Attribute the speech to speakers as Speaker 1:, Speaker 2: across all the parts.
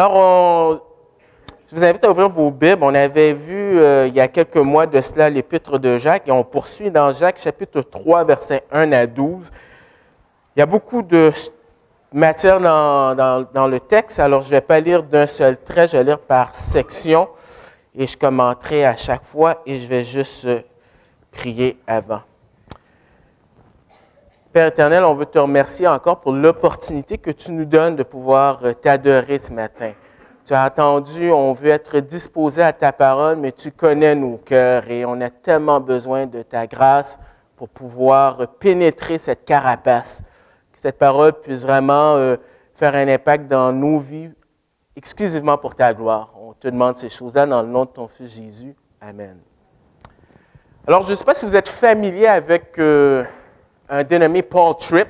Speaker 1: Alors, je vous invite à ouvrir vos Bibles. On avait vu il y a quelques mois de cela l'Épître de Jacques et on poursuit dans Jacques chapitre 3, versets 1 à 12. Il y a beaucoup de matière dans le texte, alors je ne vais pas lire d'un seul trait, je vais lire par section et je commenterai à chaque fois et je vais juste prier avant. Père éternel, on veut te remercier encore pour l'opportunité que tu nous donnes de pouvoir t'adorer ce matin. Tu as entendu, on veut être disposé à ta parole, mais tu connais nos cœurs et on a tellement besoin de ta grâce pour pouvoir pénétrer cette carapace. Que cette parole puisse vraiment faire un impact dans nos vies, exclusivement pour ta gloire. On te demande ces choses-là dans le nom de ton Fils Jésus. Amen. Alors, je ne sais pas si vous êtes familier avec un dénommé Paul Tripp.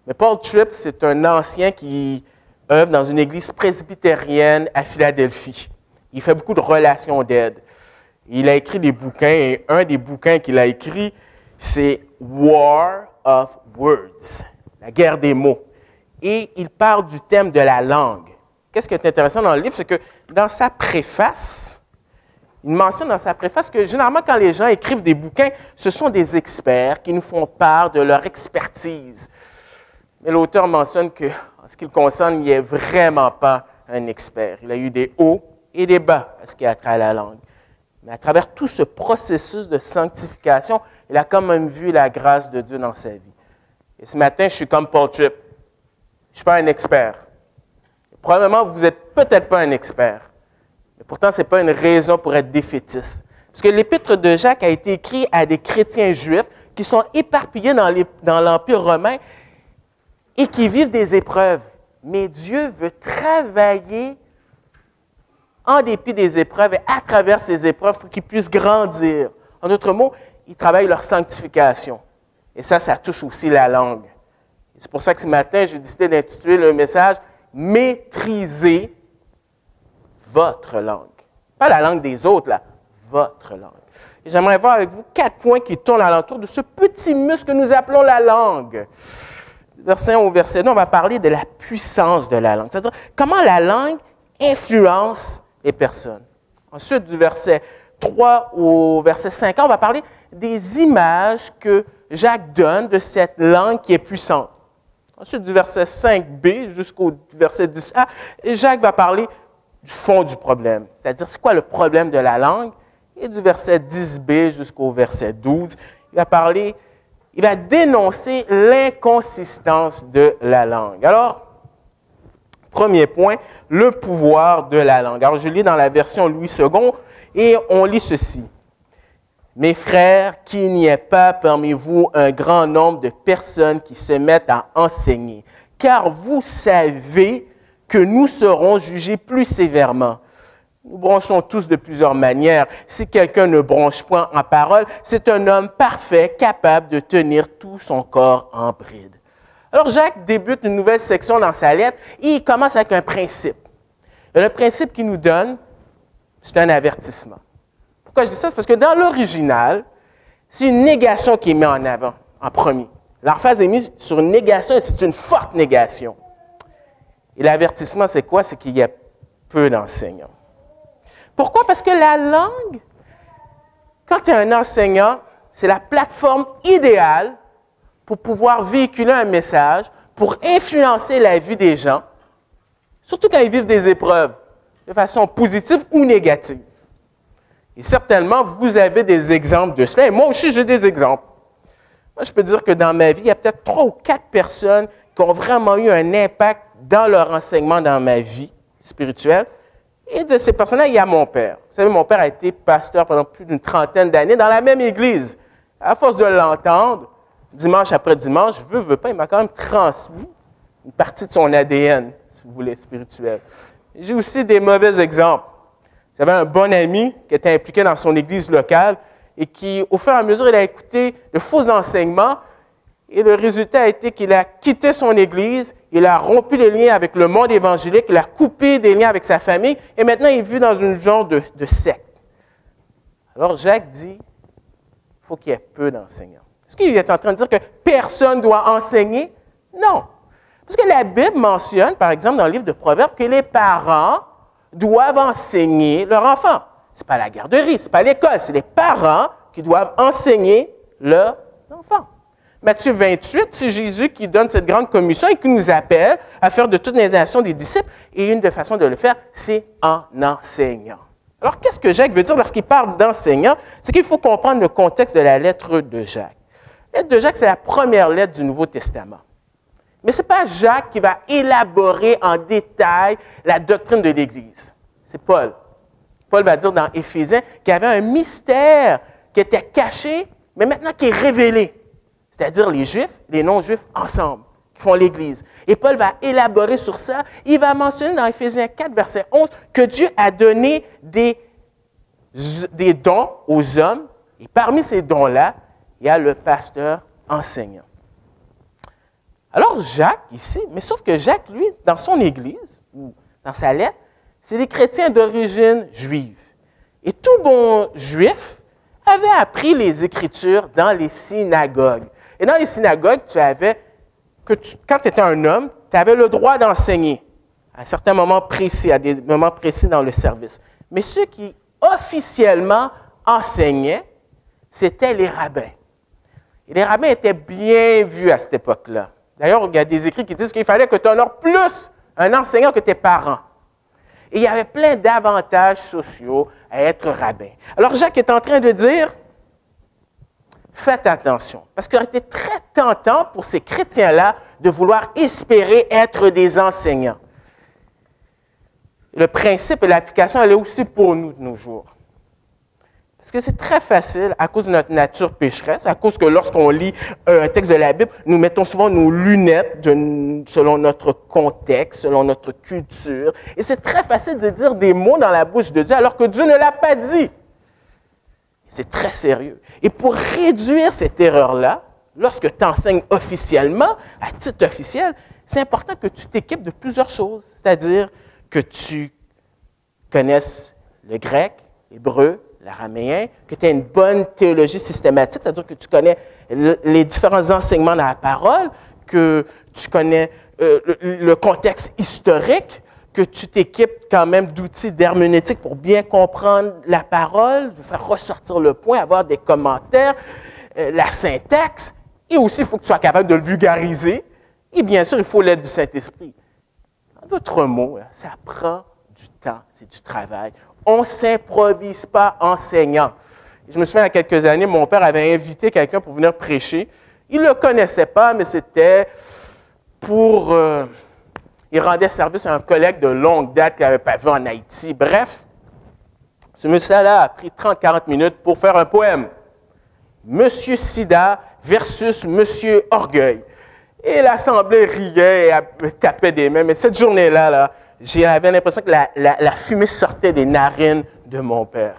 Speaker 1: Mais Paul Tripp, c'est un ancien qui œuvre dans une église presbytérienne à Philadelphie. Il fait beaucoup de relations d'aide. Il a écrit des bouquins et un des bouquins qu'il a écrit, c'est War of Words, la guerre des mots. Et il parle du thème de la langue. Qu'est-ce qui est intéressant dans le livre, c'est que dans sa préface, il mentionne dans sa préface que généralement, quand les gens écrivent des bouquins, ce sont des experts qui nous font part de leur expertise. Mais l'auteur mentionne qu'en ce qui le concerne, il n'est vraiment pas un expert. Il a eu des hauts et des bas à ce qui a trait à la langue. Mais à travers tout ce processus de sanctification, il a quand même vu la grâce de Dieu dans sa vie. Et ce matin, je suis comme Paul Tripp. Je ne suis pas un expert. Probablement, vous n'êtes peut-être pas un expert. Mais pourtant, ce n'est pas une raison pour être défaitiste. Parce que l'Épître de Jacques a été écrit à des chrétiens juifs qui sont éparpillés dans l'Empire romain et qui vivent des épreuves. Mais Dieu veut travailler en dépit des épreuves et à travers ces épreuves pour qu'ils puissent grandir. En d'autres mots, ils travaillent leur sanctification. Et ça touche aussi la langue. C'est pour ça que ce matin, j'ai décidé d'intituler le message « Maîtrisez votre langue ». Pas la langue des autres, là, votre langue. Et j'aimerais voir avec vous 4 points qui tournent alentour de ce petit muscle que nous appelons la langue. Verset 1 au verset 2, on va parler de la puissance de la langue, c'est-à-dire comment la langue influence les personnes. Ensuite, du verset 3 au verset 5, on va parler des images que Jacques donne de cette langue qui est puissante. Ensuite, du verset 5b jusqu'au verset 10a, Jacques va parler du fond du problème, c'est-à-dire c'est quoi le problème de la langue. Et du verset 10b jusqu'au verset 12, il va dénoncer l'inconsistance de la langue. Alors, premier point, le pouvoir de la langue. Alors, je lis dans la version Louis II et on lit ceci. « Mes frères, qu'il n'y ait pas parmi vous un grand nombre de personnes qui se mettent à enseigner, car vous savez que nous serons jugés plus sévèrement. Nous bronchons tous de plusieurs manières. Si quelqu'un ne bronche point en parole, c'est un homme parfait, capable de tenir tout son corps en bride. » Alors, Jacques débute une nouvelle section dans sa lettre et il commence avec un principe. Et le principe qu'il nous donne, c'est un avertissement. Pourquoi je dis ça? C'est parce que dans l'original, c'est une négation qui est mise en avant, en premier. L'emphase est mise sur une négation et c'est une forte négation. Et l'avertissement, c'est quoi? C'est qu'il y a peu d'enseignants. Pourquoi? Parce que la langue, quand tu es un enseignant, c'est la plateforme idéale pour pouvoir véhiculer un message, pour influencer la vie des gens, surtout quand ils vivent des épreuves, de façon positive ou négative. Et certainement, vous avez des exemples de cela, et moi aussi, j'ai des exemples. Moi, je peux dire que dans ma vie, il y a peut-être 3 ou 4 personnes qui ont vraiment eu un impact dans leur enseignement dans ma vie spirituelle. Et de ces personnes-là, il y a mon père. Vous savez, mon père a été pasteur pendant plus d'une 30aine d'années dans la même église. À force de l'entendre, dimanche après dimanche, je veux pas, il m'a quand même transmis une partie de son ADN, si vous voulez, spirituel. J'ai aussi des mauvais exemples. J'avais un bon ami qui était impliqué dans son église locale et qui, au fur et à mesure, il a écouté de faux enseignements et le résultat a été qu'il a quitté son église, il a rompu les liens avec le monde évangélique, il a coupé des liens avec sa famille et maintenant il vit dans une genre de secte. Alors Jacques dit, il faut qu'il y ait peu d'enseignants. Est-ce qu'il est en train de dire que personne doit enseigner? Non. Parce que la Bible mentionne, par exemple, dans le livre de Proverbes, que les parents doivent enseigner leur enfant. Ce n'est pas la garderie, ce n'est pas l'école, c'est les parents qui doivent enseigner leurs enfants. Matthieu 28, c'est Jésus qui donne cette grande commission et qui nous appelle à faire de toutes les nations des disciples. Et une des façons de le faire, c'est en enseignant. Alors, qu'est-ce que Jacques veut dire lorsqu'il parle d'enseignant? C'est qu'il faut comprendre le contexte de la lettre de Jacques. La lettre de Jacques, c'est la première lettre du Nouveau Testament. Mais ce n'est pas Jacques qui va élaborer en détail la doctrine de l'Église. C'est Paul. Paul va dire dans Éphésiens qu'il y avait un mystère qui était caché, mais maintenant qui est révélé. C'est-à-dire les Juifs, les non-Juifs ensemble, qui font l'Église. Et Paul va élaborer sur ça. Il va mentionner dans Éphésiens 4, verset 11, que Dieu a donné des dons aux hommes. Et parmi ces dons-là, il y a le pasteur enseignant. Alors Jacques, ici, mais sauf que Jacques, lui, dans son Église, ou dans sa lettre, c'est des chrétiens d'origine juive. Et tout bon juif avait appris les Écritures dans les synagogues. Et dans les synagogues, quand tu étais un homme, tu avais le droit d'enseigner à certains moments précis, à des moments précis dans le service. Mais ceux qui officiellement enseignaient, c'était les rabbins. Et les rabbins étaient bien vus à cette époque-là. D'ailleurs, il y a des écrits qui disent qu'il fallait que tu honores plus un enseignant que tes parents. Et il y avait plein d'avantages sociaux à être rabbin. Alors Jacques est en train de dire, faites attention, parce qu'il aurait été très tentant pour ces chrétiens-là de vouloir espérer être des enseignants. Le principe et l'application, elle est aussi pour nous de nos jours. Parce que c'est très facile, à cause de notre nature pécheresse, à cause que lorsqu'on lit un texte de la Bible, nous mettons souvent nos lunettes selon notre contexte, selon notre culture. Et c'est très facile de dire des mots dans la bouche de Dieu alors que Dieu ne l'a pas dit. C'est très sérieux. Et pour réduire cette erreur-là, lorsque tu enseignes officiellement, à titre officiel, c'est important que tu t'équipes de plusieurs choses. C'est-à-dire que tu connaisses le grec, l'hébreu, l'araméen, que tu aies une bonne théologie systématique, c'est-à-dire que tu connais les différents enseignements dans la parole, que tu connais le contexte historique, que tu t'équipes quand même d'outils d'herméneutique pour bien comprendre la parole, faire ressortir le point, avoir des commentaires, la syntaxe, et aussi il faut que tu sois capable de le vulgariser, et bien sûr, il faut l'aide du Saint-Esprit. En d'autres mots, ça prend du temps, c'est du travail. On ne s'improvise pas enseignant. Je me souviens, il y a quelques années, mon père avait invité quelqu'un pour venir prêcher. Il ne le connaissait pas, mais c'était pour... il rendait service à un collègue de longue date qu'il n'avait pas vu en Haïti. Bref, ce monsieur-là a pris 30-40 minutes pour faire un poème. Monsieur Sida versus Monsieur Orgueil. Et l'assemblée riait et tapait des mains. Mais cette journée-là, j'avais l'impression que la fumée sortait des narines de mon père.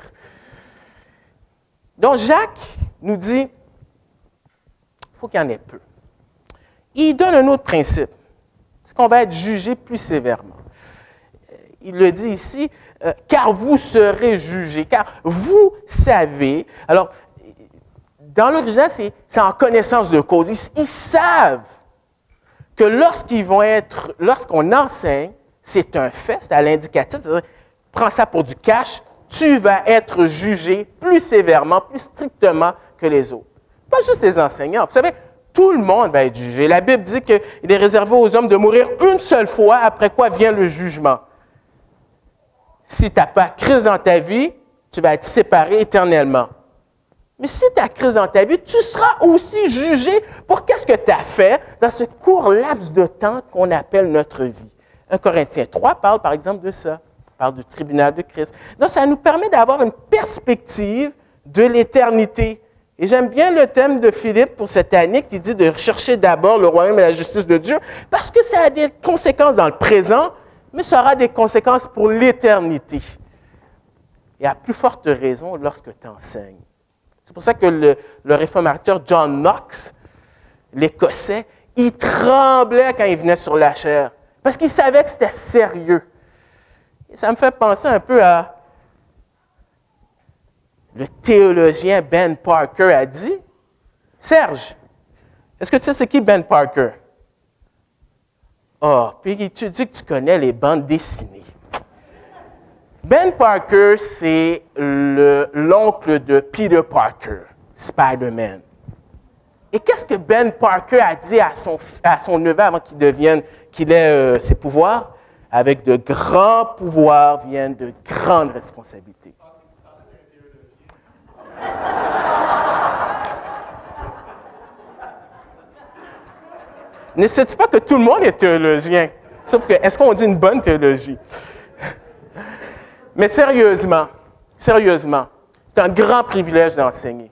Speaker 1: Donc, Jacques nous dit, il faut qu'il y en ait peu. Il donne un autre principe, c'est qu'on va être jugé plus sévèrement. Il le dit ici, car vous serez jugés, car vous savez. Alors, dans l'original, c'est en connaissance de cause. Ils savent que lorsqu'on enseigne, c'est un fait, c'est à l'indicatif, c'est-à-dire, prends ça pour du cash, tu vas être jugé plus sévèrement, plus strictement que les autres. Pas juste les enseignants. Vous savez, tout le monde va être jugé. La Bible dit qu'il est réservé aux hommes de mourir une seule fois, après quoi vient le jugement. Si tu n'as pas crise dans ta vie, tu vas être séparé éternellement. Mais si tu as crise dans ta vie, tu seras aussi jugé pour qu'est-ce que tu as fait dans ce court laps de temps qu'on appelle notre vie. 1 Corinthiens 3 parle par exemple de ça, parle du tribunal de Christ. Donc ça nous permet d'avoir une perspective de l'éternité. Et j'aime bien le thème de Philippe pour cette année qui dit de chercher d'abord le royaume et la justice de Dieu parce que ça a des conséquences dans le présent, mais ça aura des conséquences pour l'éternité. Et à plus forte raison lorsque tu enseignes. C'est pour ça que le réformateur John Knox, l'Écossais, il tremblait quand il venait sur la chaire, parce qu'il savait que c'était sérieux. Et ça me fait penser un peu à le théologien Ben Parker a dit. Serge, est-ce que tu sais c'est qui Ben Parker? Oh, puis tu dis que tu connais les bandes dessinées. Ben Parker, c'est l'oncle de Peter Parker, Spider-Man. Et qu'est-ce que Ben Parker a dit à son neveu avant qu'il ait ses pouvoirs? Avec de grands pouvoirs viennent de grandes responsabilités. Ne sais-tu pas que tout le monde est théologien? Sauf que, est-ce qu'on dit une bonne théologie? Mais sérieusement, c'est un grand privilège d'enseigner.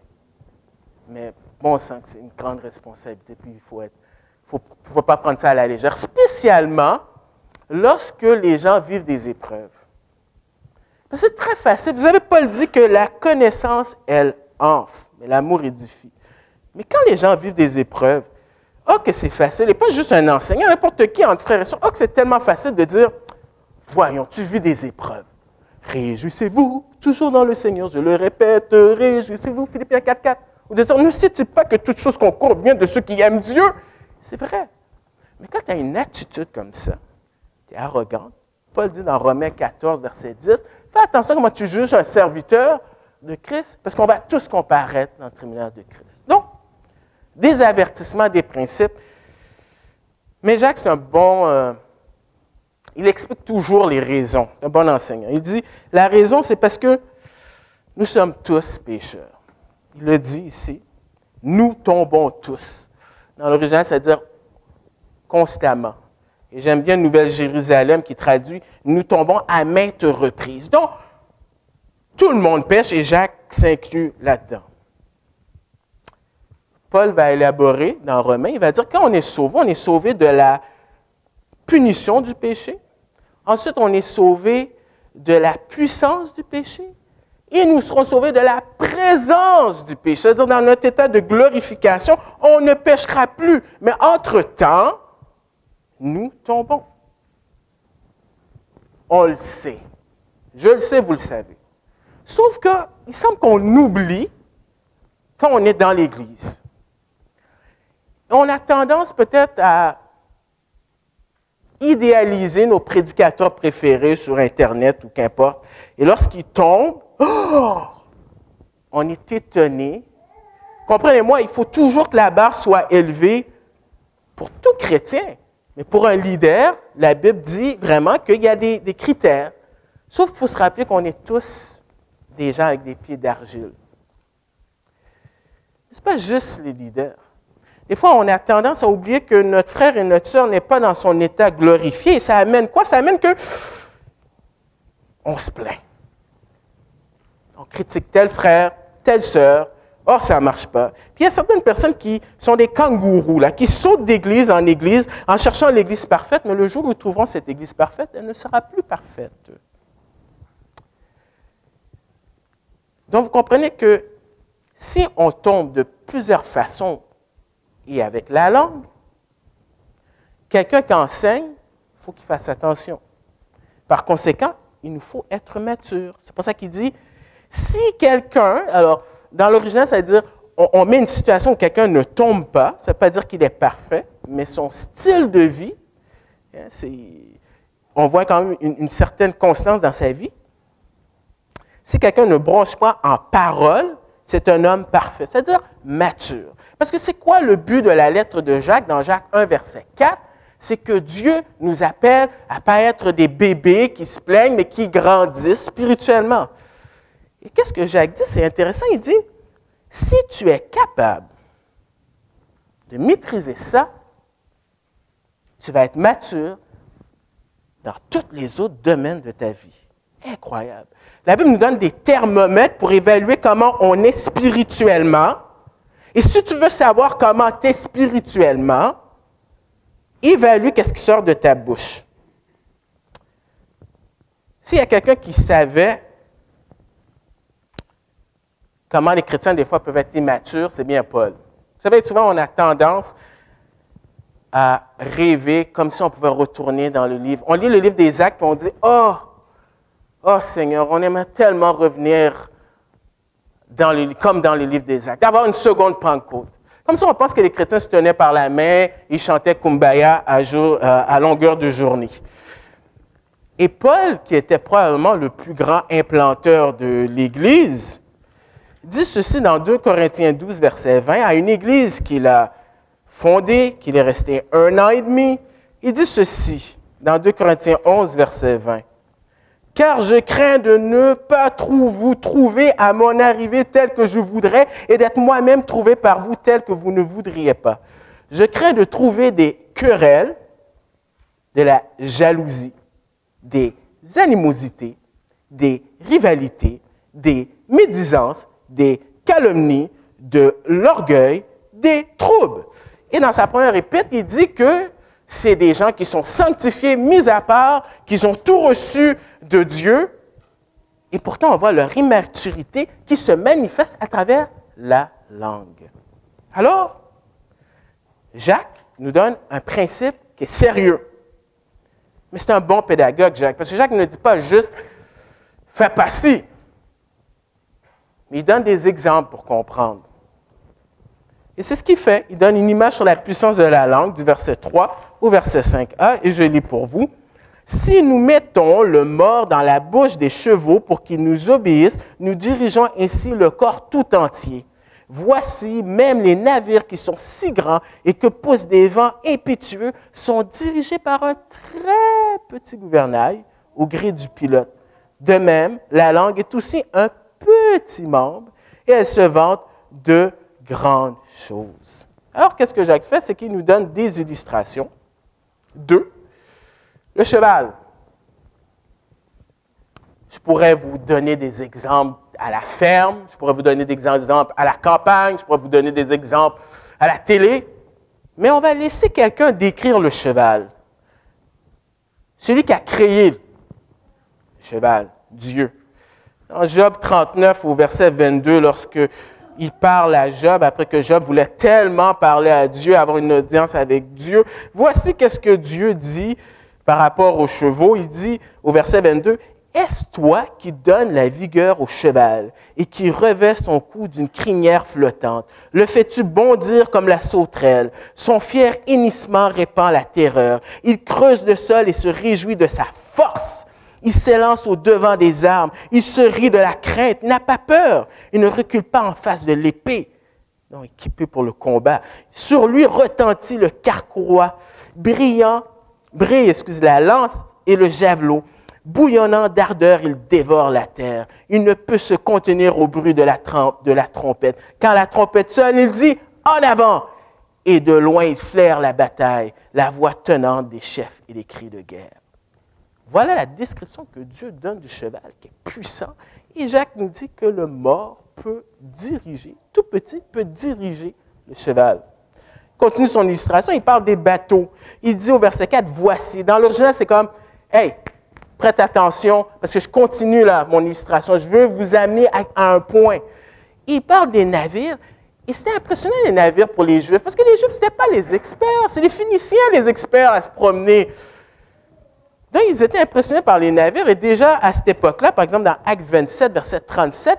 Speaker 1: Mais bon sang que c'est une grande responsabilité, puis il faut pas prendre ça à la légère, spécialement lorsque les gens vivent des épreuves. C'est très facile. Vous avez Paul dit que la connaissance, elle enfle, mais l'amour édifie. Mais quand les gens vivent des épreuves, oh que c'est facile, et pas juste un enseignant, n'importe qui entre frères et sœurs, oh que c'est tellement facile de dire, voyons, tu vis des épreuves. Réjouissez-vous, toujours dans le Seigneur, je le répète, réjouissez-vous, Philippiens 4:4. Ou de dire, ne sais-tu pas que toute chose concourt bien de ceux qui aiment Dieu? C'est vrai. Mais quand tu as une attitude comme ça, tu es arrogant. Paul dit dans Romains 14, verset 10, fais attention à comment tu juges un serviteur de Christ, parce qu'on va tous comparaître dans le tribunal de Christ. Donc, des avertissements, des principes. Mais Jacques, c'est un bon... il explique toujours les raisons. C'est un bon enseignant. Il dit, la raison, c'est parce que nous sommes tous pécheurs. Il le dit ici. Nous tombons tous. Dans l'original, c'est-à-dire constamment. Et j'aime bien Nouvelle Jérusalem qui traduit « Nous tombons à maintes reprises ». Donc, tout le monde pêche et Jacques s'inclut là-dedans. Paul va élaborer dans Romains, il va dire quand on est sauvé de la punition du péché. Ensuite, on est sauvé de la puissance du péché. Et nous serons sauvés de la présence du péché. C'est-à-dire, dans notre état de glorification, on ne péchera plus. Mais entre-temps, nous tombons. On le sait. Je le sais, vous le savez. Sauf qu'il semble qu'on oublie quand on est dans l'Église. On a tendance peut-être à idéaliser nos prédicateurs préférés sur Internet ou qu'importe. Et lorsqu'ils tombent, on est étonné. Comprenez-moi, il faut toujours que la barre soit élevée pour tout chrétien. Mais pour un leader, la Bible dit vraiment qu'il y a des critères. Sauf qu'il faut se rappeler qu'on est tous des gens avec des pieds d'argile. Ce n'est pas juste les leaders. Des fois, on a tendance à oublier que notre frère et notre sœur n'est pas dans son état glorifié. Et ça amène quoi? Ça amène que on se plaint. On critique tel frère, telle sœur. Oh, ça ne marche pas. Puis il y a certaines personnes qui sont des kangourous, là, qui sautent d'église en cherchant l'église parfaite, mais le jour où ils trouveront cette église parfaite, elle ne sera plus parfaite. Donc, vous comprenez que si on tombe de plusieurs façons et avec la langue, quelqu'un qui enseigne, il faut qu'il fasse attention. Par conséquent, il nous faut être mature. C'est pour ça qu'il dit, si quelqu'un, alors, dans l'original, ça veut dire, on met une situation où quelqu'un ne tombe pas, ça ne veut pas dire qu'il est parfait, mais son style de vie, on voit quand même une certaine constance dans sa vie. Si quelqu'un ne bronche pas en parole, c'est un homme parfait, c'est-à-dire mature. Parce que c'est quoi le but de la lettre de Jacques, dans Jacques 1, verset 4? C'est que Dieu nous appelle à ne pas être des bébés qui se plaignent, mais qui grandissent spirituellement. Et qu'est-ce que Jacques dit? C'est intéressant, il dit, si tu es capable de maîtriser ça, tu vas être mature dans tous les autres domaines de ta vie. Incroyable. La Bible nous donne des thermomètres pour évaluer comment on est spirituellement. Et si tu veux savoir comment tu es spirituellement, évalue qu'est-ce qui sort de ta bouche. S'il y a quelqu'un qui savait comment les chrétiens, des fois, peuvent être immatures, c'est bien Paul. Vous savez, souvent, on a tendance à rêver comme si on pouvait retourner dans le livre. On lit le livre des Actes et on dit « Oh Seigneur, on aimerait tellement revenir comme dans le livre des Actes, d'avoir une seconde Pentecôte, Comme ça, on pense que les chrétiens se tenaient par la main, ils chantaient Kumbaya à longueur de journée. Et Paul, qui était probablement le plus grand implanteur de l'Église, dit ceci dans 2 Corinthiens 12, verset 20, à une Église qu'il a fondée, qu'il est resté 1 an et demi. Il dit ceci dans 2 Corinthiens 11, verset 20. « Car je crains de ne pas vous trouver à mon arrivée tel que je voudrais et d'être moi-même trouvé par vous tel que vous ne voudriez pas. Je crains de trouver des querelles, de la jalousie, des animosités, des rivalités, des médisances, des calomnies, de l'orgueil, des troubles. » Et dans sa première épître, il dit que c'est des gens qui sont sanctifiés, mis à part, qui ont tout reçu de Dieu. Et pourtant, on voit leur immaturité qui se manifeste à travers la langue. Alors, Jacques nous donne un principe qui est sérieux. Mais c'est un bon pédagogue, Jacques, parce que Jacques ne dit pas juste « fais pas ci », mais il donne des exemples pour comprendre. Et c'est ce qu'il fait. Il donne une image sur la puissance de la langue, du verset 3 au verset 5a, et je lis pour vous. « Si nous mettons le mors dans la bouche des chevaux pour qu'ils nous obéissent, nous dirigeons ainsi le corps tout entier. Voici, même les navires qui sont si grands et que poussent des vents impétueux sont dirigés par un très petit gouvernail au gré du pilote. De même, la langue est aussi un petit membre et elle se vante de grandes choses. » Alors, qu'est-ce que Jacques fait? C'est qu'il nous donne des illustrations. 2. Le cheval. Je pourrais vous donner des exemples à la ferme, je pourrais vous donner des exemples à la campagne, je pourrais vous donner des exemples à la télé, mais on va laisser quelqu'un décrire le cheval. Celui qui a créé le cheval, Dieu. Dans Job 39, au verset 22, lorsque il parle à Job, après que Job voulait tellement parler à Dieu, avoir une audience avec Dieu, voici qu'est-ce que Dieu dit par rapport aux chevaux. Il dit au verset 22, « Est-ce toi qui donnes la vigueur au cheval et qui revêt son cou d'une crinière flottante? Le fais-tu bondir comme la sauterelle? Son fier hennissement répand la terreur. Il creuse le sol et se réjouit de sa force. Il s'élance au-devant des armes. Il se rit de la crainte. Il n'a pas peur. Il ne recule pas en face de l'épée. Non, équipé pour le combat. Sur lui retentit le carquois. Brille la lance et le javelot. Bouillonnant d'ardeur, il dévore la terre. Il ne peut se contenir au bruit de la trompette. Quand la trompette sonne, il dit « En avant !» Et de loin, il flaire la bataille, la voix tenante des chefs et des cris de guerre. Voilà la description que Dieu donne du cheval, qui est puissant. Et Jacques nous dit que le mort peut diriger, tout petit, peut diriger le cheval. Il continue son illustration, il parle des bateaux. Il dit au verset 4, « Voici ». Dans l'original, c'est comme « Hey, prête attention, parce que je continue là, mon illustration. Je veux vous amener à un point. » Il parle des navires. Et c'était impressionnant, les navires, pour les Juifs, parce que les Juifs, ce n'étaient pas les experts. C'est les Phéniciens, les experts, à se promener. Donc, ils étaient impressionnés par les navires. Et déjà, à cette époque-là, par exemple, dans Actes 27, verset 37,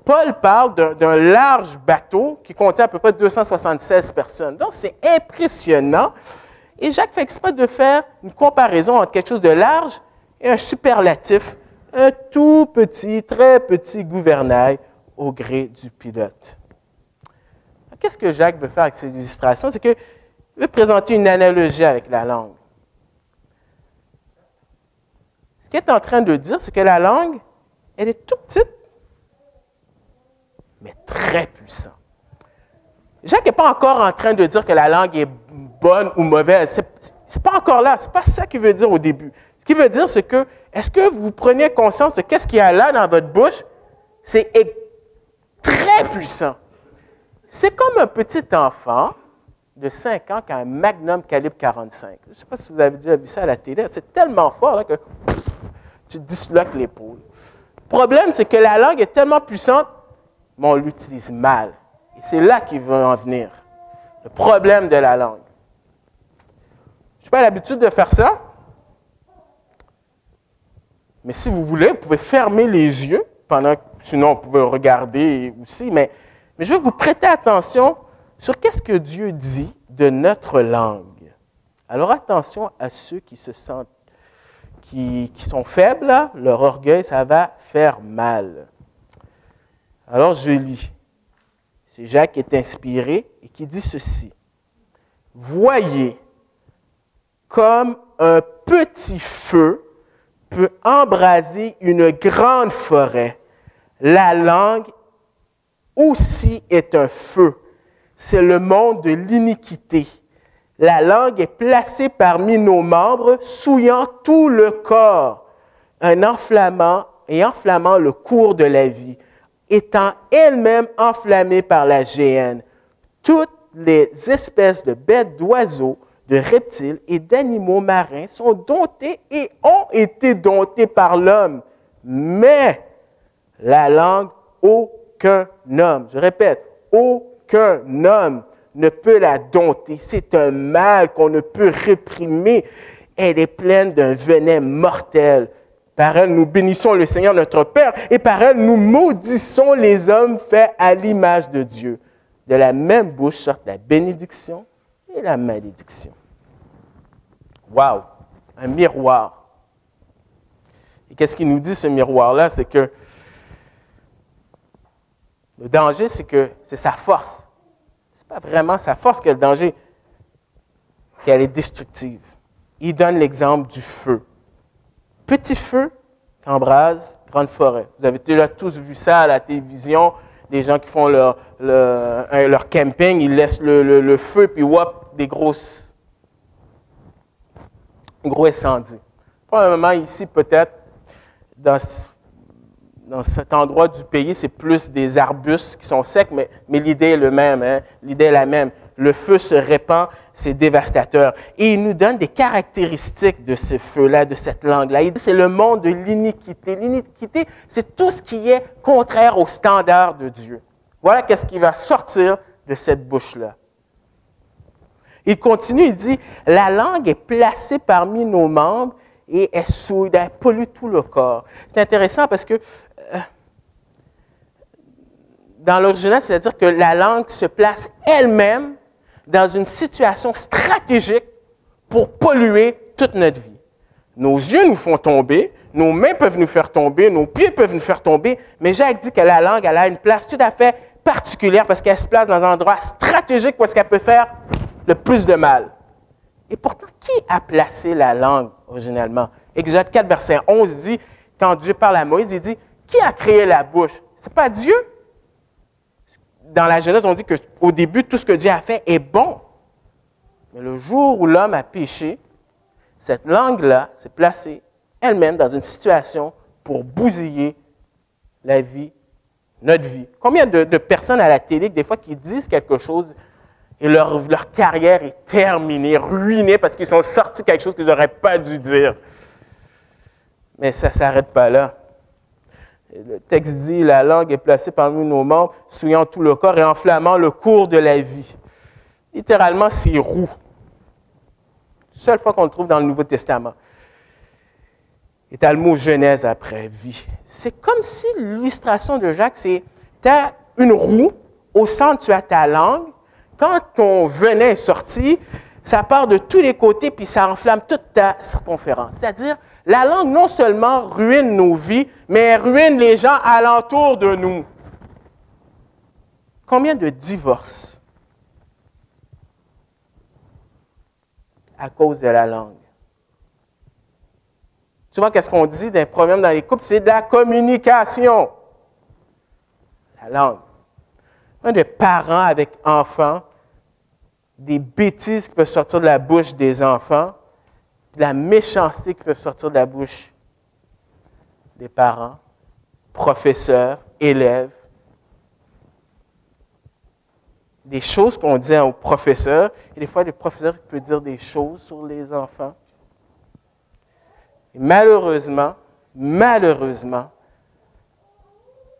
Speaker 1: Paul parle d'un large bateau qui comptait à peu près 276 personnes. Donc, c'est impressionnant. Et Jacques fait exprès de faire une comparaison entre quelque chose de large et un superlatif, un tout petit, très petit gouvernail au gré du pilote. Qu'est-ce que Jacques veut faire avec ces illustrations? C'est qu'il veut présenter une analogie avec la langue. Ce qu'il est en train de dire, c'est que la langue, elle est tout petite, mais très puissante. Jacques n'est pas encore en train de dire que la langue est bonne ou mauvaise. Ce n'est pas encore là. Ce n'est pas ça qu'il veut dire au début. Ce qu'il veut dire, c'est que, est-ce que vous prenez conscience de qu'est-ce qu'il y a là dans votre bouche? C'est très puissant. C'est comme un petit enfant de 5 ans qui a un Magnum calibre 45. Je ne sais pas si vous avez déjà vu ça à la télé. C'est tellement fort là, que tu disloques l'épaule. Le problème, c'est que la langue est tellement puissante, mais on l'utilise mal. Et c'est là qu'il veut en venir. Le problème de la langue. Je n'ai pas l'habitude de faire ça. Mais si vous voulez, vous pouvez fermer les yeux, sinon vous pouvez regarder aussi. Mais je veux que vous prêtez attention sur qu'est-ce que Dieu dit de notre langue. Alors attention à ceux qui se sentent, qui sont faibles, là, leur orgueil, ça va faire mal. Alors je lis. C'est Jacques qui est inspiré et qui dit ceci. Voyez comme un petit feu peut embraser une grande forêt. La langue aussi est un feu. C'est le monde de l'iniquité. La langue est placée parmi nos membres, souillant tout le corps, enflammant le cours de la vie, étant elle-même enflammée par la géhenne. Toutes les espèces de bêtes, d'oiseaux, de reptiles et d'animaux marins sont domptés et ont été domptés par l'homme. Mais la langue, aucun homme, je répète, aucun homme ne peut la dompter. C'est un mal qu'on ne peut réprimer. Elle est pleine d'un venin mortel. Par elle, nous bénissons le Seigneur notre Père et par elle, nous maudissons les hommes faits à l'image de Dieu. De la même bouche sortent la bénédiction et la malédiction. Wow! Un miroir. Et qu'est-ce qu'il nous dit, ce miroir-là? C'est que le danger, c'est sa force. Ce n'est pas vraiment sa force qui est le danger, c'est qu'elle est destructive. Il donne l'exemple du feu. Petit feu qui embrase grande forêt. Vous avez déjà tous vu ça à la télévision, des gens qui font leur camping, ils laissent le feu, puis hop, des gros incendies. Probablement ici, peut-être, dans cet endroit du pays, c'est plus des arbustes qui sont secs, mais l'idée est la même. Hein? L'idée est la même. Le feu se répand, c'est dévastateur. Et il nous donne des caractéristiques de ce feu-là, de cette langue-là. Il dit c'est le monde de l'iniquité. L'iniquité, c'est tout ce qui est contraire au standard de Dieu. Voilà qu'est-ce qui va sortir de cette bouche-là. Il continue, il dit, la langue est placée parmi nos membres et elle souille, elle pollue tout le corps. C'est intéressant parce que dans l'original, c'est-à-dire que la langue se place elle-même dans une situation stratégique pour polluer toute notre vie. Nos yeux nous font tomber, nos mains peuvent nous faire tomber, nos pieds peuvent nous faire tomber, mais Jacques dit que la langue, elle a une place tout à fait particulière parce qu'elle se place dans un endroit stratégique où est-ce qu'elle peut faire le plus de mal. Et pourtant, qui a placé la langue originalement? Exode 4, verset 11 dit, quand Dieu parle à Moïse, il dit, qui a créé la bouche? Ce n'est pas Dieu. Dans la Genèse, on dit qu'au début, tout ce que Dieu a fait est bon. Mais le jour où l'homme a péché, cette langue-là s'est placée elle-même dans une situation pour bousiller la vie, notre vie. Combien de personnes à la télé, des fois, qui disent quelque chose et leur carrière est terminée, ruinée parce qu'ils sont sortis quelque chose qu'ils n'auraient pas dû dire. Mais ça ne s'arrête pas là. Le texte dit, la langue est placée parmi nos membres, souillant tout le corps et enflammant le cours de la vie. Littéralement, c'est roux. Seule fois qu'on le trouve dans le Nouveau Testament. Et tu as le mot Genèse après, vie. C'est comme si l'illustration de Jacques, c'est, tu as une roue, au centre tu as ta langue, quand ton venin est sorti, ça part de tous les côtés puis ça enflamme toute ta circonférence. C'est-à-dire, la langue non seulement ruine nos vies, mais elle ruine les gens alentour de nous. Combien de divorces à cause de la langue? Souvent, qu'est-ce qu'on dit d'un problème dans les couples? C'est de la communication. La langue. Un des parents avec enfants, des bêtises qui peuvent sortir de la bouche des enfants, de la méchanceté qui peut sortir de la bouche des parents, professeurs, élèves. Des choses qu'on dit aux professeurs, et des fois, les professeurs peuvent dire des choses sur les enfants. Et malheureusement,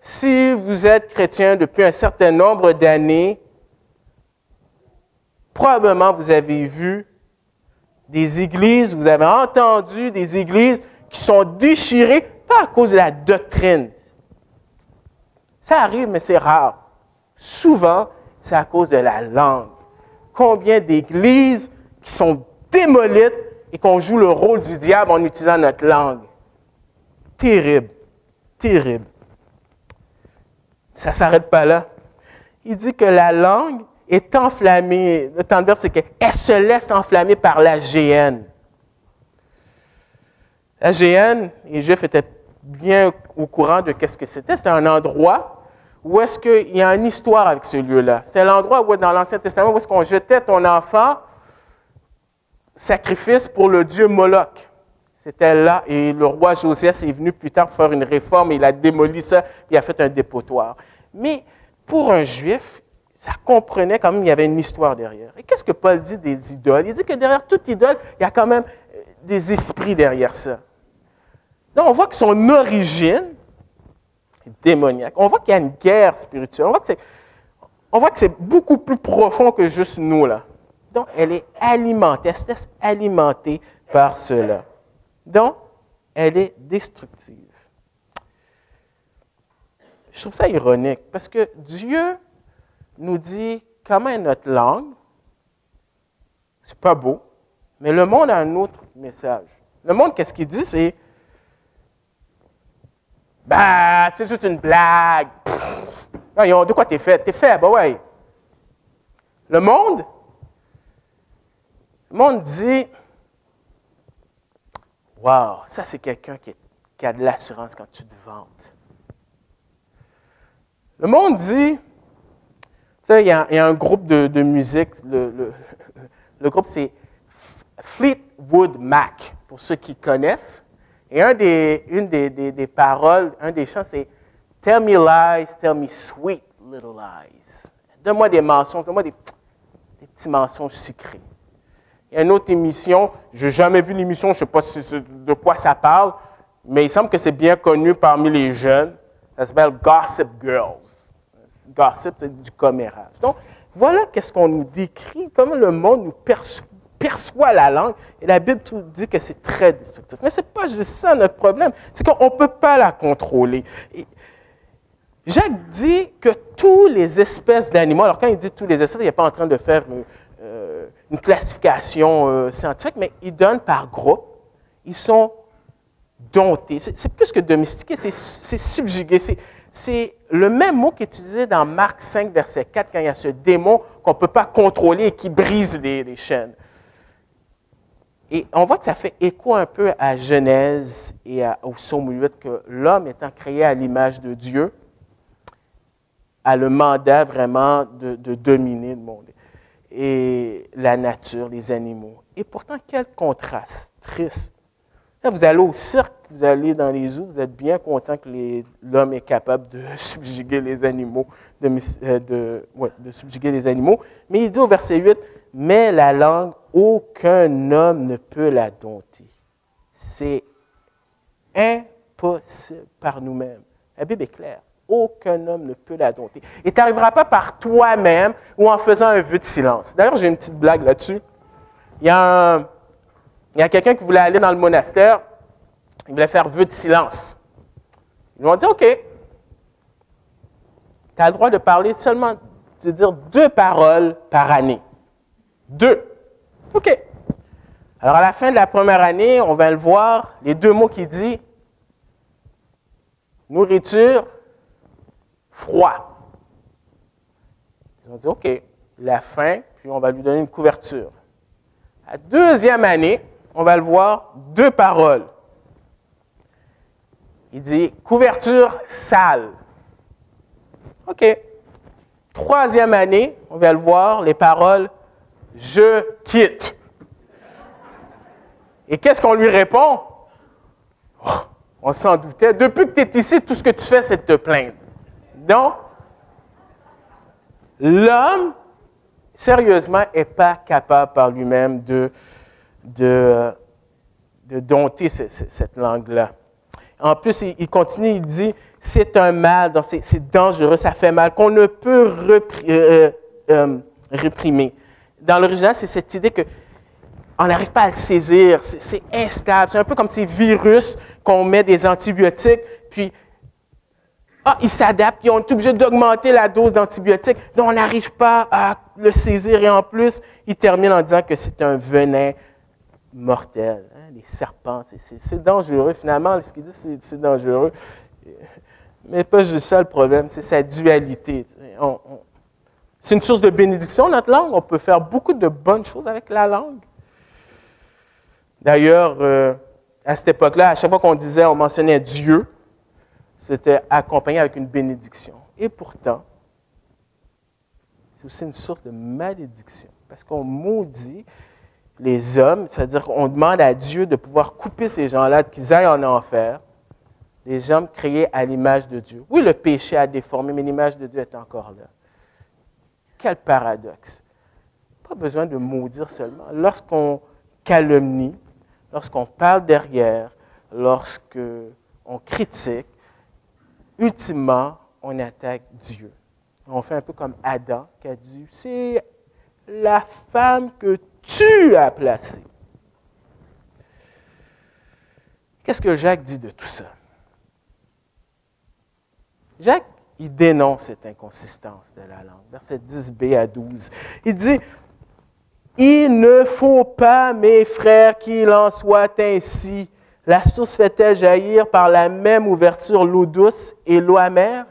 Speaker 1: si vous êtes chrétien depuis un certain nombre d'années, probablement vous avez vu des églises, vous avez entendu des églises qui sont déchirées, pas à cause de la doctrine. Ça arrive, mais c'est rare. Souvent, c'est à cause de la langue. Combien d'églises qui sont démolites et qu'on joue le rôle du diable en utilisant notre langue. Terrible, terrible. Ça ne s'arrête pas là. Il dit que la langue est enflammée. Le temps de verbe, c'est qu'elle se laisse enflammer par la géhenne. La géhenne, les Juifs étaient bien au courant de ce que c'était. C'était un endroit où est-ce qu'il y a une histoire avec ce lieu-là. C'était l'endroit où, dans l'Ancien Testament, où est-ce qu'on jetait ton enfant sacrifice pour le dieu Moloch. C'était là, et le roi Josias est venu plus tard pour faire une réforme, et il a démoli ça, puis il a fait un dépotoir. Mais pour un Juif, ça comprenait quand même qu'il y avait une histoire derrière. Et qu'est-ce que Paul dit des idoles? Il dit que derrière toute idole, il y a quand même des esprits derrière ça. Donc, on voit que son origine est démoniaque. On voit qu'il y a une guerre spirituelle. On voit que c'est beaucoup plus profond que juste nous, là. Donc, elle est alimentée, elle se laisse alimenter par cela. Donc, elle est destructive. Je trouve ça ironique parce que Dieu nous dit comment est notre langue. C'est pas beau, mais le monde a un autre message. Le monde, qu'est-ce qu'il dit? C'est bah, c'est juste une blague. Non, de quoi t'es fait? T'es fait, bah ouais. Le monde dit wow, ça c'est quelqu'un qui a de l'assurance quand tu te vantes. Le monde dit, tu sais, il y a un groupe de musique, le groupe c'est Fleetwood Mac, pour ceux qui connaissent. Et une des paroles, un des chants, c'est « Tell me lies, tell me sweet little lies ». Donne-moi des mensonges, donne-moi des petits mensonges sucrés. Il y a une autre émission, je n'ai jamais vu l'émission, je ne sais pas de quoi ça parle, mais il semble que c'est bien connu parmi les jeunes. Ça s'appelle Gossip Girls. Gossip, c'est du commérage. Donc, voilà qu'est-ce qu'on nous décrit, comment le monde nous perçoit la langue. Et la Bible dit que c'est très destructif. Mais ce n'est pas juste ça notre problème, c'est qu'on ne peut pas la contrôler. Et Jacques dit que tous les espèces d'animaux, alors quand il dit tous les espèces, il n'est pas en train de faire une classification scientifique, mais il donne par groupe. Ils sont domptés. C'est plus que domestiqué, c'est subjugué. C'est le même mot qui est utilisé dans Marc 5, verset 4, quand il y a ce démon qu'on ne peut pas contrôler et qui brise les chaînes. Et on voit que ça fait écho un peu à Genèse et au psaume 8, que l'homme étant créé à l'image de Dieu, a le mandat vraiment de dominer le monde. Et la nature, les animaux. Et pourtant, quel contraste triste. Là, vous allez au cirque, vous allez dans les zoos, vous êtes bien content que l'homme est capable de subjuguer les animaux, de subjuguer les animaux. Mais il dit au verset 8, « Mais la langue, aucun homme ne peut la dompter. » C'est impossible par nous-mêmes. La Bible est claire. Aucun homme ne peut la dompter. Et tu n'arriveras pas par toi-même ou en faisant un vœu de silence. D'ailleurs, j'ai une petite blague là-dessus. Il y a quelqu'un qui voulait aller dans le monastère, il voulait faire vœu de silence. Ils lui ont dit, OK, tu as le droit de parler seulement, de dire 2 paroles par année. 2. OK. Alors, à la fin de la première année, on va le voir, les 2 mots qu'il dit, nourriture, froid. Ils ont dit, OK, la faim, puis on va lui donner une couverture. La deuxième année, on va le voir, 2 paroles. Il dit, couverture sale. OK. Troisième année, on va le voir, les paroles, je quitte. Et qu'est-ce qu'on lui répond? Oh, on s'en doutait. Depuis que tu es ici, tout ce que tu fais, c'est de te plaindre. Donc, l'homme, sérieusement, n'est pas capable par lui-même de dompter cette langue-là. En plus, il continue, il dit, c'est un mal, c'est dangereux, ça fait mal, qu'on ne peut réprimer. Dans l'original, c'est cette idée qu'on n'arrive pas à le saisir, c'est instable, c'est un peu comme ces virus qu'on met des antibiotiques, puis Ah, ils s'adaptent, ils ont été obligés d'augmenter la dose d'antibiotiques, donc on n'arrive pas à le saisir et en plus, ils terminent en disant que c'est un venin mortel. Hein, les serpents, c'est dangereux finalement, ce qu'ils disent, c'est dangereux. Mais pas juste ça le problème, c'est sa dualité. C'est une source de bénédiction, notre langue. On peut faire beaucoup de bonnes choses avec la langue. D'ailleurs, à cette époque-là, à chaque fois on mentionnait Dieu, c'était accompagné avec une bénédiction. Et pourtant, c'est aussi une source de malédiction. Parce qu'on maudit les hommes, c'est-à-dire qu'on demande à Dieu de pouvoir couper ces gens-là, qu'ils aillent en enfer. Les hommes créés à l'image de Dieu. Oui, le péché a déformé, mais l'image de Dieu est encore là. Quel paradoxe. Pas besoin de maudire seulement. Lorsqu'on calomnie, lorsqu'on parle derrière, lorsqu'on critique, ultimement, on attaque Dieu. On fait un peu comme Adam qui a dit, c'est la femme que tu as placée. Qu'est-ce que Jacques dit de tout ça? Jacques, il dénonce cette inconsistance de la langue. Verset 10b à 12. Il dit, « Il ne faut pas, mes frères, qu'il en soit ainsi. La source fait-elle jaillir par la même ouverture l'eau douce et l'eau amère?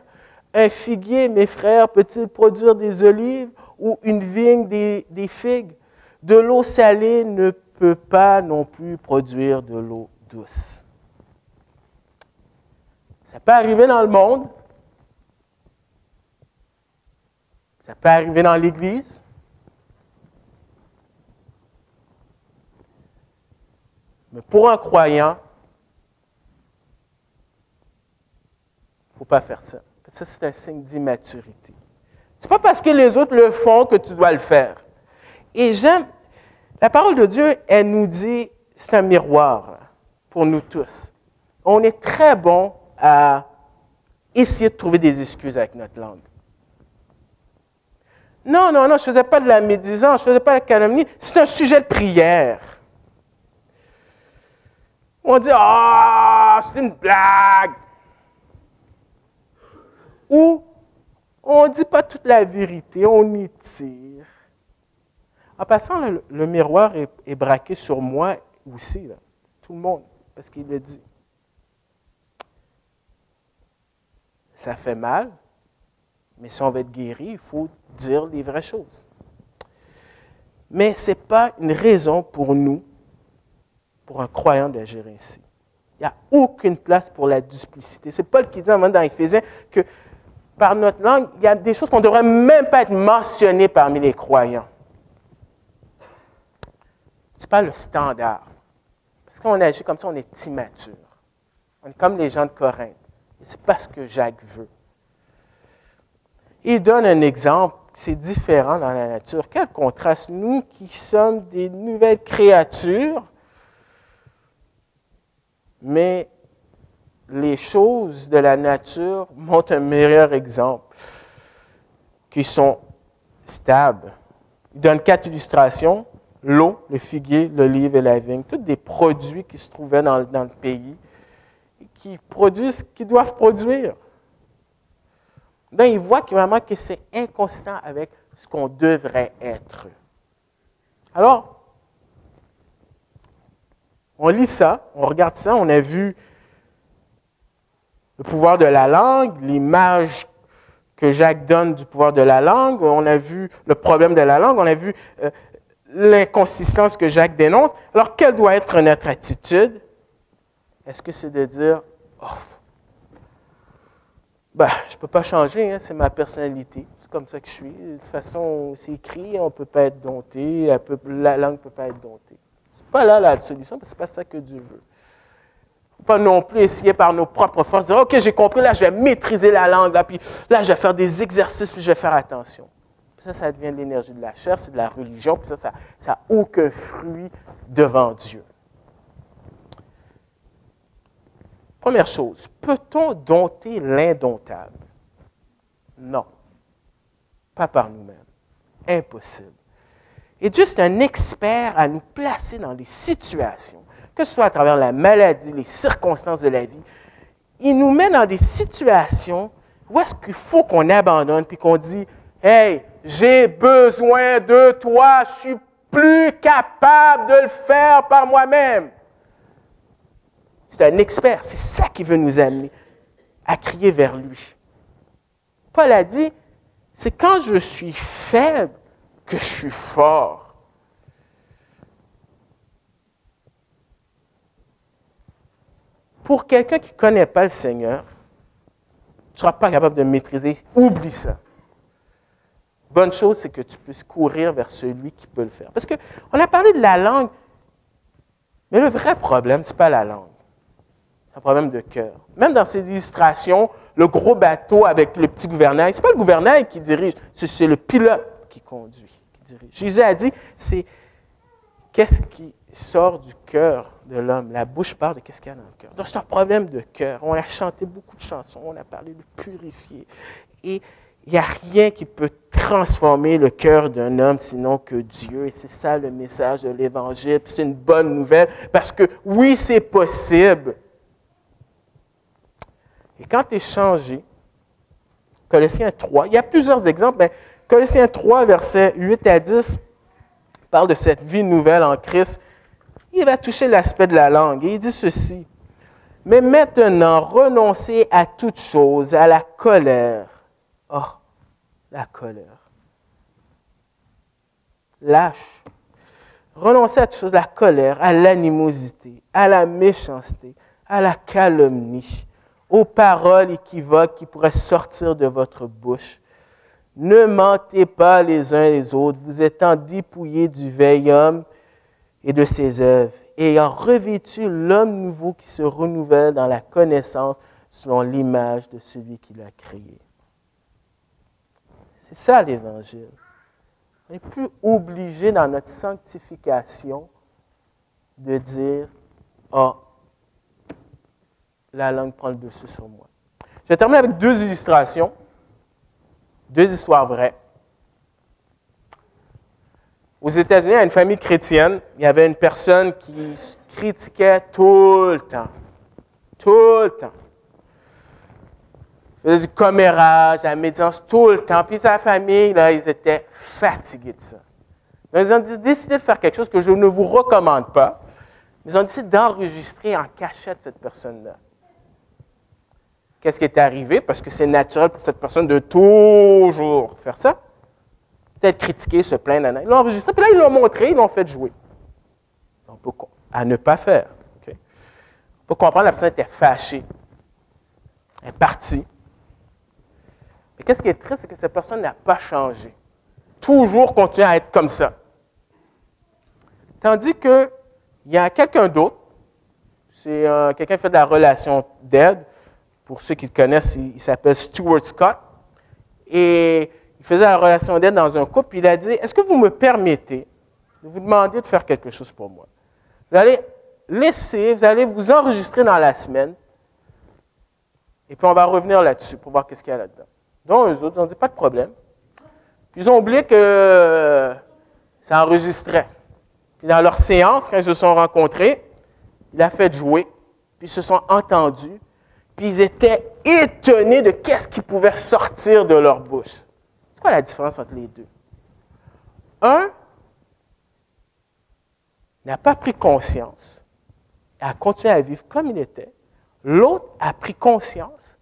Speaker 1: Un figuier, mes frères, peut-il produire des olives ou une vigne des figues? De l'eau salée ne peut pas non plus produire de l'eau douce. » Ça peut arriver dans le monde. Ça peut arriver dans l'Église. Mais pour un croyant, il ne faut pas faire ça. Ça, c'est un signe d'immaturité. Ce n'est pas parce que les autres le font que tu dois le faire. Et j'aime, la parole de Dieu, elle nous dit, c'est un miroir pour nous tous. On est très bon à essayer de trouver des excuses avec notre langue. Non, je ne faisais pas de la médisance, je ne faisais pas de la calomnie. C'est un sujet de prière. On dit, c'est une blague. Ou on ne dit pas toute la vérité, on y tire. En passant, le miroir est braqué sur moi aussi, là. Tout le monde, parce qu'il le dit. Ça fait mal, mais si on veut être guéri, il faut dire les vraies choses. Mais ce n'est pas une raison pour nous, pour un croyant d'agir ainsi. Il n'y a aucune place pour la duplicité. C'est Paul qui dit dans Éphésiens que par notre langue, il y a des choses qu'on ne devrait même pas être mentionnées parmi les croyants. Ce n'est pas le standard. Parce qu'on agit comme ça, on est immature. On est comme les gens de Corinthe. Et ce n'est pas ce que Jacques veut. Il donne un exemple, c'est différent dans la nature. Quel contraste, nous qui sommes des nouvelles créatures, mais les choses de la nature montrent un meilleur exemple, qui sont stables. Il donne 4 illustrations, l'eau, le figuier, l'olive et la vigne, tous des produits qui se trouvaient dans le pays, qui produisent ce qu'ils doivent produire. Donc, il voit vraiment que c'est inconsistant avec ce qu'on devrait être. Alors, on lit ça, on regarde ça, on a vu le pouvoir de la langue, l'image que Jacques donne du pouvoir de la langue, on a vu le problème de la langue, on a vu l'inconsistance que Jacques dénonce. Alors, quelle doit être notre attitude? Est-ce que c'est de dire, je ne peux pas changer, hein, c'est ma personnalité, c'est comme ça que je suis. De toute façon, c'est écrit, on ne peut pas être dompté, la langue ne peut pas être domptée. Ce n'est pas là la solution, parce que ce n'est pas ça que Dieu veut. Il ne faut pas non plus essayer par nos propres forces, dire, OK, j'ai compris, là, je vais maîtriser la langue, là, puis là, je vais faire des exercices, puis je vais faire attention. Puis ça devient de l'énergie de la chair, c'est de la religion, puis ça n'a aucun fruit devant Dieu. Première chose, peut-on dompter l'indomptable? Non, pas par nous-mêmes. Impossible. Et Dieu, c'est un expert à nous placer dans les situations, que ce soit à travers la maladie, les circonstances de la vie. Il nous met dans des situations Où est-ce qu'il faut qu'on abandonne puis qu'on dit, « Hey, j'ai besoin de toi, je suis plus capable de le faire par moi-même. » C'est un expert, c'est ça qui veut nous amener à crier vers lui. Paul a dit, c'est quand je suis faible que je suis fort. Pour quelqu'un qui ne connaît pas le Seigneur, tu ne seras pas capable de maîtriser. Oublie ça. Bonne chose, c'est que tu puisses courir vers celui qui peut le faire. Parce qu'on a parlé de la langue, mais le vrai problème, ce n'est pas la langue. C'est un problème de cœur. Même dans ces illustrations, le gros bateau avec le petit gouvernail, ce n'est pas le gouvernail qui dirige, c'est le pilote qui conduit, qui dirige. Jésus a dit, c'est qu'est-ce qui sort du cœur de l'homme. La bouche parle de qu'est-ce qu'il y a dans le cœur. Donc, c'est un problème de cœur. On a chanté beaucoup de chansons, on a parlé de purifier. Et il n'y a rien qui peut transformer le cœur d'un homme sinon que Dieu. Et c'est ça le message de l'Évangile. C'est une bonne nouvelle parce que oui, c'est possible. Et quand tu es changé, Colossiens 3, il y a plusieurs exemples, mais Colossiens 3, versets 8 à 10, parle de cette vie nouvelle en Christ. Il va toucher l'aspect de la langue. Et il dit ceci. « Mais maintenant, renoncez à toute chose, à la colère. » Oh, la colère. Lâche. Renoncez à toute chose, la colère, à l'animosité, à la méchanceté, à la calomnie, aux paroles équivoques qui pourraient sortir de votre bouche. Ne mentez pas les uns les autres, vous étant dépouillés du vieil homme et de ses œuvres, ayant revêtu l'homme nouveau qui se renouvelle dans la connaissance selon l'image de celui qui l'a créé. C'est ça l'Évangile. On n'est plus obligé dans notre sanctification de dire « Ah, la langue prend le dessus sur moi. » Je vais terminer avec deux illustrations, deux histoires vraies. Aux États-Unis, il y a une famille chrétienne, il y avait une personne qui critiquait tout le temps. Tout le temps. Il faisait du commérage, de la médisance tout le temps. Puis sa famille, là, ils étaient fatigués de ça. Donc, ils ont décidé de faire quelque chose que je ne vous recommande pas. Ils ont décidé d'enregistrer en cachette cette personne-là. Qu'est-ce qui est arrivé? Parce que c'est naturel pour cette personne de toujours faire ça. Peut-être critiquer, se plaindre. Ils l'ont enregistré, puis là, ils l'ont montré, ils l'ont fait jouer. On peut, à ne pas faire. Okay? On peut comprendre que la personne était fâchée. Elle est partie. Mais qu'est-ce qui est triste, c'est que cette personne n'a pas changé. Toujours continue à être comme ça. Tandis qu'il y a quelqu'un d'autre, c'est quelqu'un qui fait de la relation d'aide. Pour ceux qui le connaissent, il s'appelle Stuart Scott. Et il faisait la relation d'aide dans un couple. Il a dit, est-ce que vous me permettez de vous demander de faire quelque chose pour moi? Vous allez vous allez vous enregistrer dans la semaine. Et puis on va revenir là-dessus pour voir qu'est-ce qu'il y a là-dedans. Donc eux autres, ils ont dit, pas de problème. Puis ils ont oublié que ça enregistrait. Puis dans leur séance, quand ils se sont rencontrés, il a fait jouer. Puis ils se sont entendus. Puis ils étaient étonnés de qu'est-ce qui pouvait sortir de leur bouche. C'est quoi la différence entre les deux? Un n'a pas pris conscience et a continué à vivre comme il était. L'autre a pris conscience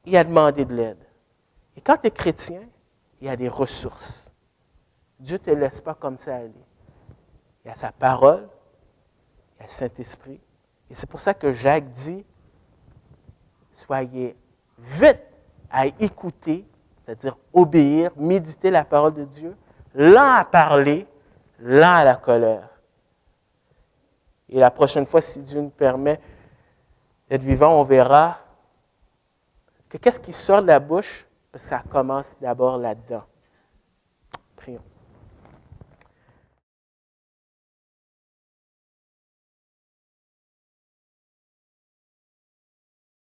Speaker 1: et a demandé de l'aide. Et quand tu es chrétien, il y a des ressources. Dieu ne te laisse pas comme ça aller. Il y a sa parole, il y a le Saint-Esprit. Et c'est pour ça que Jacques dit, soyez vite à écouter, c'est-à-dire obéir, méditer la parole de Dieu, lent à parler, lent à la colère. Et la prochaine fois, si Dieu nous permet d'être vivant, on verra que qu'est-ce qui sort de la bouche, parce que ça commence d'abord là-dedans. Prions.